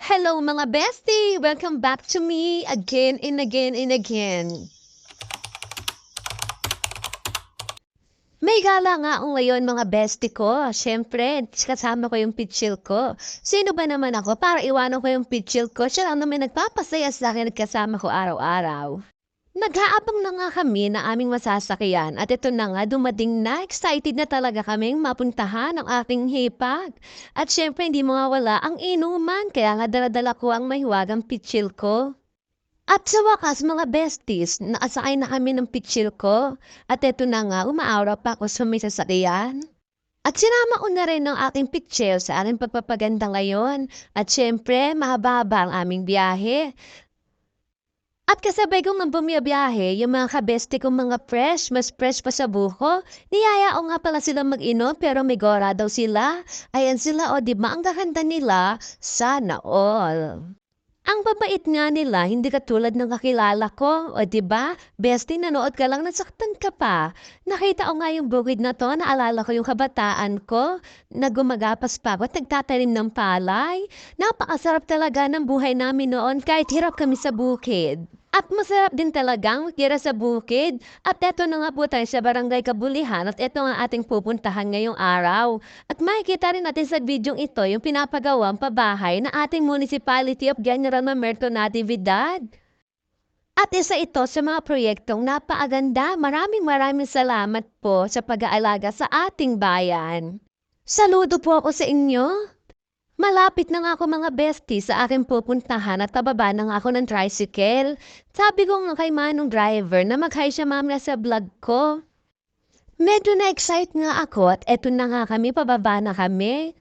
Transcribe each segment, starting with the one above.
Hello mga bestie! Welcome back to me again and again and again. May gala nga ako ngayon mga bestie ko. Siyempre, kasama ko yung pitchil ko. Sino ba naman ako para iwanan ko yung pitchil ko? Siya lang naman nagpapasaya sa akin at kasama ko araw-araw. Nag-aabang na nga kami na aming masasakyan at ito na nga dumating na, excited na talaga kaming mapuntahan ang ating hipag. At syempre hindi mawawala ang inuman kaya nga daladala ko ang mahiwagang pitchil ko. At sa wakas mga besties, naasakay na kami ng pitchil ko at ito na nga umaaraw pa ako sa may sasakyan. At sinama ko na rin ang aking pitchil sa aking pagpapaganda ngayon at syempre mahaba ang aming biyahe. At kasabay kong nang bumiyabiyahe, yung mga kabeste kong mga fresh, mas fresh pa sa buko, niyaya ko nga pala silang mag-inom pero may gora daw sila. Ayan sila o, di ba ang gaganda nila? Sana all. Ang babait nga nila, hindi katulad ng kakilala ko. O di ba? Bestie, nanood ka lang, nasaktan ka pa. Nakita ko nga yung bukid na to, naalala ko yung kabataan ko, na gumagapas pa ako at nagtatanim ng palay. Napakasarap talaga ng buhay namin noon kahit hirap kami sa bukid. At masarap din talagang magtira sa bukid. At eto na nga po tayo sa Barangay Kabulihan at eto nga ating pupuntahan ngayong araw. At makikita rin natin sa videong ito yung pinapagawang pabahay na ating Municipality of General Mamerto Natividad. At isa ito sa mga proyektong napakaganda. Maraming salamat po sa pag-aalaga sa ating bayan. Saludo po ako sa inyo. Malapit na nga ako mga bestie sa aking pupuntahan at pababa na nga ako ng tricycle. Sabi ko nga kay manong driver na mag-hi siya mamaya sa vlog ko. Medyo na-excite nga ako at eto na nga kami, pababa na kami.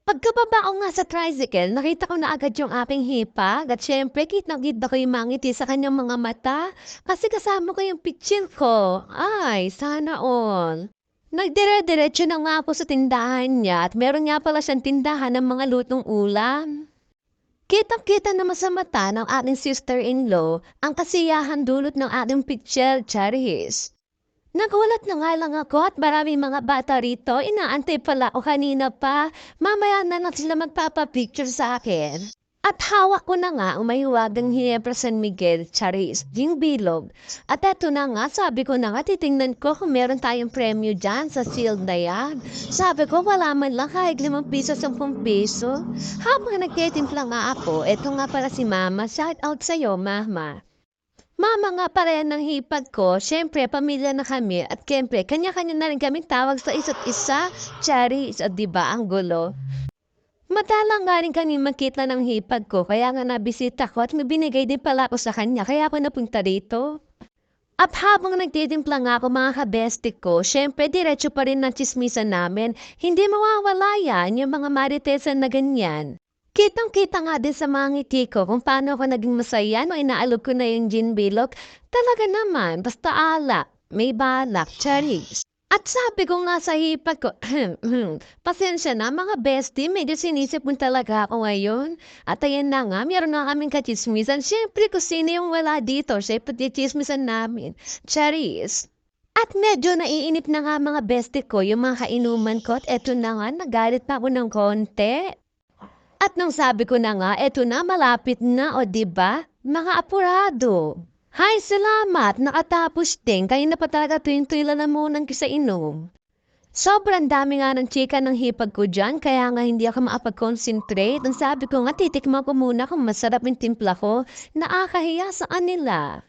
Pagkababa ko nga sa tricycle, nakita ko na agad yung aking hipag at syempre kitang-kita ko yung mangiti sa kanyang mga mata kasi kasama ko yung pitchil ko. Ay, sana all. Nagdire-diretso na nga ako sa tindahan niya at meron nga pala siyang tindahan ng mga lutong ulam. Kitang-kita naman sa mata ng ating sister-in-law ang kasiyahan dulot ng ating pitchel charis. Nagulat na nga lang ako at maraming mga bata rito, inaantay pala o kanina pa, mamaya na lang sila magpapapicture sa akin. At hawak ko na nga umahiwagang Ginebra San Miguel, Charis, yung bilog. At eto na nga, sabi ko na nga, titingnan ko kung meron tayong premyo dyan sa sealed na yan. Sabi ko, wala man lang kahit 5 piso, 10 piso. Habang nagtitimpla nga ako, eto nga para si Mama, shout out sa'yo, Mama. Mama nga pala yan ng hipag ko, syempre pamilya na kami at syempre kanya-kanya na rin kaming tawag sa isa't isa, Charis, at diba ang gulo? Madalang nga rin kami makita ng hipag ko kaya nga nabisita ko at may binigay din pala ako sa kanya kaya ako napunta dito. At habang nagtitimpla nga ako mga kabestik ko, syempre diretso pa rin ng chismisan namin. Hindi mawawala yan yung mga maritesan na ganyan. Kitang-kita nga din sa mga ngiti ko kung paano ako naging masaya no inaalog ko na yung gin bilog. Talaga naman, basta alak, may balak, charis. At sabi ko nga sa hipag ko, pasensya na mga bestie, medyo sinisipon talaga ako ngayon. At ayan na nga, meron na kaming kachismisan. Siyempre kung sino yung wala dito, siyempre chismisan namin. Charis. At medyo naiinip na nga mga bestie ko yung mga kainuman ko at eto na nga, nagalit pa ako ng konti. At nung sabi ko na nga, eto na malapit na o diba, mga apurado. Hay, salamat! Nakatapos din. Kayo na pa talaga tuwing-tuwila na munang sa inom. Sobrang dami nga ng chika ng hipag ko dyan, kaya nga hindi ako makapag-concentrate. Ang sabi ko nga, titikman ko muna kung masarap yung timpla ko. Nakakahiya sa kanila.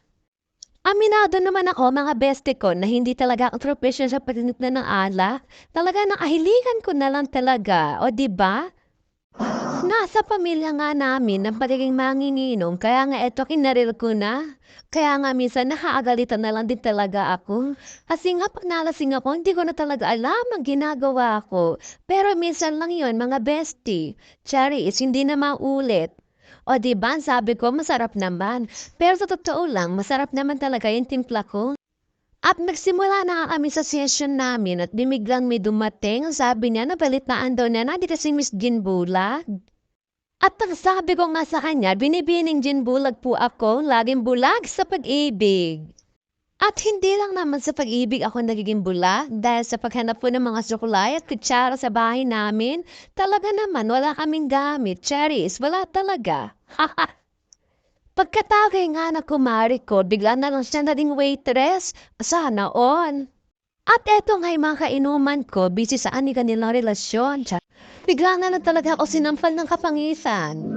Aminado naman ako mga beste ko na hindi talaga ako professional sa pagtitimpla ng alak. Talaga nakahiligan ko na lang talaga. O diba? Nasa pamilya nga namin ng pagiging manginginom, kaya nga eto kinaril ko na. Kaya nga minsan nakakagalitan na lang din talaga ako. Kasi nga pag nalasing ako, hindi ko na talaga alam ang ginagawa ko. Pero minsan lang yon mga bestie. Charis, hindi na maulit. O diba, sabi ko masarap naman. Pero sa totoo lang, masarap naman talaga yung timpla ko. At nagsimula na nga kami sa session namin at bimiglang may dumating. Sabi niya, nabalitaan daw na nandito si Miss Gin Bulag. At ang sabi ko nga sa kanya, binibining Gin Bulag po ako, laging bulag sa pag-ibig. At hindi lang naman sa pag-ibig ako nagiging bula dahil sa paghanap po ng mga suklay at kutsara sa bahay namin. Talaga naman wala kaming gamit, cherries, wala talaga. Pagkatagay nga na kumari ko, bigla na lang siya naging waitress. Sana on. At eto nga'y mga kainuman ko, busy sa ani kanilang relasyon. Bigla na lang talaga ako sinampal ng kapangisan.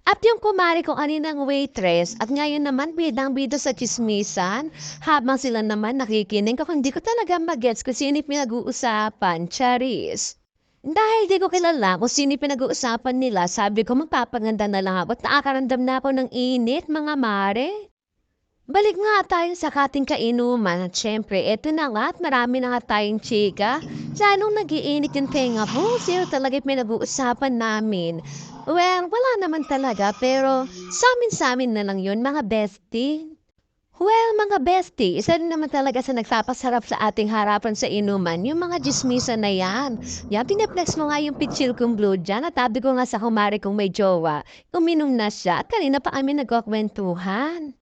At yung kumari ko kaninang waitress at ngayon naman bidang-bida sa chismisan, habang sila naman nakikinig ako hindi ko talaga magets kung sino yung pinag-uusapan, Charis. Dahil di ko kilala kung sino yung pinag-uusapan nila, sabi ko magpapaganda na lang ako at nakakaramdam na ako ng init, mga mare. Balik nga tayo sa ating kainuman at syempre, eto na nga at marami na nga tayong chika. Lalong nag-iinit yung tenga ko, sino talaga yung pinag-uusapan namin. Well, wala naman talaga pero sa amin na lang yun mga bestie. Well, mga bestie, isa rin naman talaga sa nagpapasarap sa ating harapan sa inuman, yung mga jismisa na yan. Yan, pinaplex mo nga yung pitchil kong blue dyan at tabi ko nga sa kumari kong may jowa. Uminom na siya at kanina pa kami nagkakwentuhan.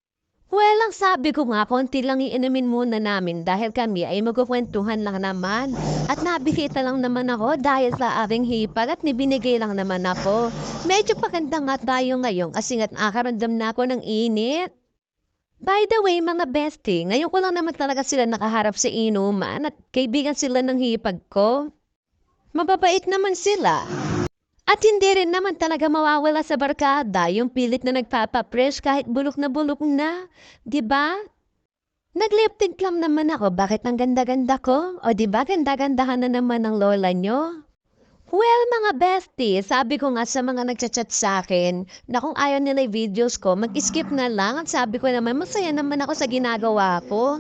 Well, ang sabi ko nga, konti lang iinumin muna namin dahil kami ay magkukwentuhan lang naman. At nabikita lang naman ako dahil sa aking hipag at nibinigay lang naman ako. Medyo paganda nga tayo ngayon kasi nga't nakaramdam na ako ng init. By the way, mga bestie, ngayon ko lang naman talaga sila nakaharap sa inuman at kaibigan sila ng hipag ko. Mababait naman sila. At hindi rin naman talaga mawawala sa barkada yung pilit na nagpapapress kahit bulok na, di ba? Nag-lip tint lang naman ako, bakit ang ganda-ganda ko? O di ba ganda-gandahan na naman ng lola nyo? Well, mga bestie, sabi ko nga sa mga nagchat-chat sa akin na kung ayaw nila yung videos ko, mag-skip na lang at sabi ko naman masaya naman ako sa ginagawa ko.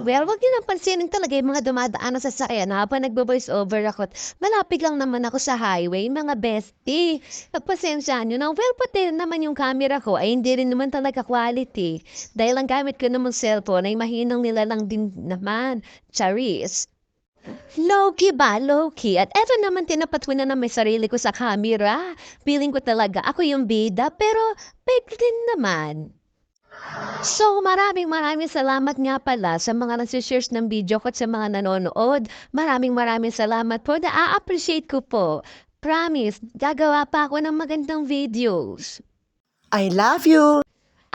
Well, wag niyo nang pansinin talaga yung mga dumadaan sa sasakyan habang nagbo-voice over ako. Malapit lang naman ako sa highway, mga bestie. Pagpasensya nyo na, well, pati naman yung camera ko ay hindi rin naman talaga quality. Dahil ang gamit ko namang cellphone ay mahinang nila lang din naman. Charis. Low-key ba? Low-key. At eto naman tinapatwin na may sarili ko sa camera. Feeling ko talaga ako yung bida, pero fake din naman. So maraming salamat nga pala sa mga nagsishare ng video ko at sa mga nanonood. Maraming salamat po. Na-appreciate ko po. Promise, gagawa pa ako ng magandang videos. I love you.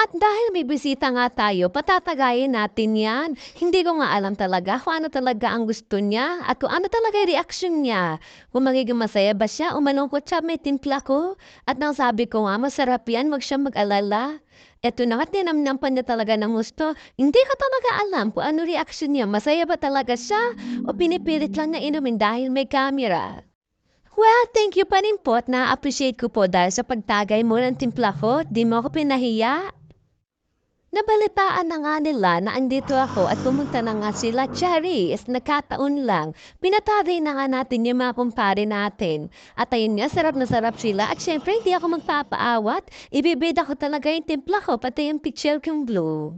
At dahil may bisita nga tayo, patatagayin natin yan. Hindi ko nga alam talaga kung ano talaga ang gusto niya at kung ano talaga yung reaksyon niya. Kung magiging masaya ba siya o malungkot siya, may timpla ko. At nang sabi ko nga, masarap yan, wag siya mag-alala. Eto na at dinamnam niya talaga ng gusto. Hindi ka talaga alam kung ano reaksyon niya. Masaya ba talaga siya o pinipilit lang na inumin dahil may camera? Well, thank you pa rin po at na-appreciate ko po dahil sa pagtagay mo ng timpla ko. Di mo ako pinahiya. Nabalitaan na nga nila na andito ako at pumunta na nga sila, Charis, nakataon lang. Pinatari na nga natin yung mga kumpare natin. At ayun nga, sarap na sarap sila. At syempre, hindi ako magpapaawat. Ibibida ko talaga yung timpla ko, pati yung picture kong blue.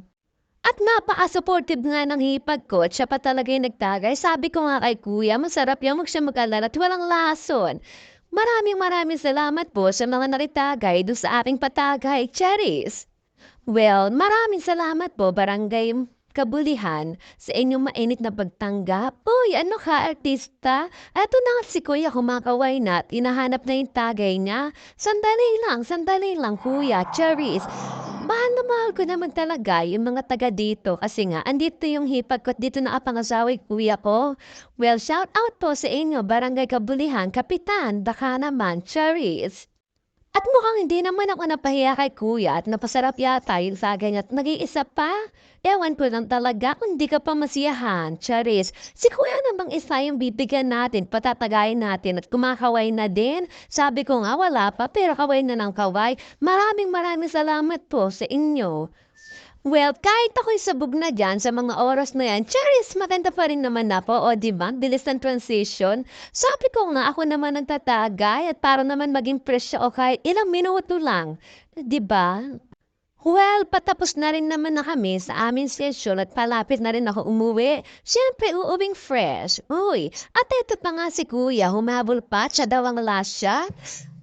At napaka-supportive nga ng hipag ko at siya pa talaga yung nagtagay. Sabi ko nga kay kuya, masarap yan, huwag siya mag-alala at walang lason. Maraming salamat po sa mga naritagay doon sa aking patagay, Charis. Well, maraming salamat po, Barangay Kabulihan, sa inyong mainit na pagtanggap. Uy, ano ka, artista? Eto na nga si Kuya kumakaway na at inahanap na yung tagay niya. Sandali lang, Kuya, Charis. Mahal na mahal ko naman talaga yung mga taga dito kasi nga, andito yung hipag ko at dito nakapangasaway kuya ko. Well, shout out po sa inyo, Barangay Kabulihan, Kapitan, baka naman, Charis. At mukhang hindi naman ako napahiya kay kuya at napasarap yata yung sagay niya at nag-iisa pa. Ewan ko lang talaga kung di ka pa masiyahan, Charis. Si kuya namang isa yung bibigyan natin, patatagayin natin at kumakaway na din. Sabi ko nga wala pa pero kaway na ng kaway. Maraming salamat po sa inyo. Well, kahit ako'y sabog na dyan sa mga oras na yan, Charis, maganda pa rin naman na po. O, diba? Bilis ng transition. Sabi ko nga, ako naman ang tatagay at para naman maging presyo o kahit ilang minuto lang. Diba? Well, patapos na rin naman na kami sa aming session at palapit na rin ako umuwi. Siyempre, uuwing fresh. Uy, at eto pa nga si kuya, humabol pa, siya daw ang last shot.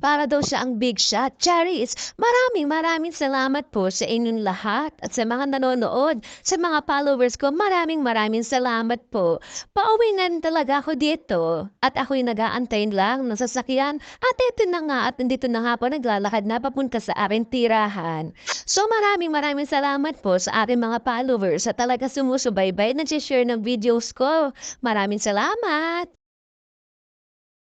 para daw siya ang big shot. Charis, maraming salamat po sa inyong lahat at sa mga nanonood, sa mga followers ko, maraming salamat po. Pauwi na rin talaga ako dito at ako'y nag-aantay lang ng sasakyan at ito na nga at nandito na nga po naglalakad na papunta sa aking tirahan. So maraming salamat po sa aking mga followers at talaga sumusubaybay, nag-share ng videos ko. Maraming salamat!